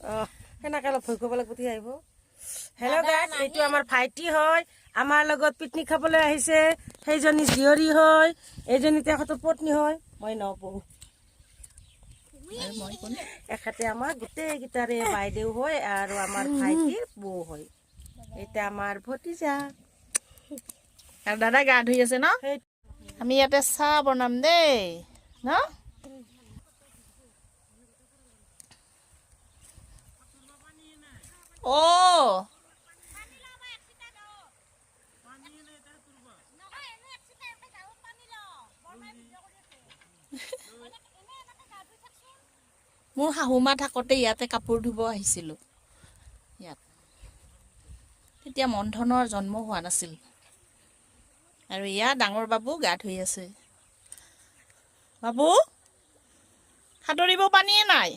সেনেকৈ অলপ ভয় কৰিব লাগিব উঠি আহিব হেল্ল' গাইজ এইটো আমাৰ ভাইটি হয় আমাৰ লগত পিকনিক খাবলৈ আহিছে সেইজনী জীয়ৰী হয় এইজনী তেখেতৰ পত্নী হয় মই নপঢ়ো এখেতে আমাৰ গোটেইকেইটাৰে বাইদেউ হয় আৰু আমাৰ ভাইটিৰ বৌ হয় এতিয়া আমাৰ ভতিজা আৰু দাদা গা ধুই আছে ন আমি ইয়াতে চাহ বনাম দেই ন অ' মোৰ শাহুমা থাকোঁতে ইয়াতে কাপোৰ ধুব আহিছিলোঁ ইয়াত তেতিয়া মন্থনৰ জন্ম হোৱা নাছিল আৰু ইয়াত ডাঙৰ বাবু গা ধুই আছে বাবু সাঁতুৰিব পানীয়ে নাই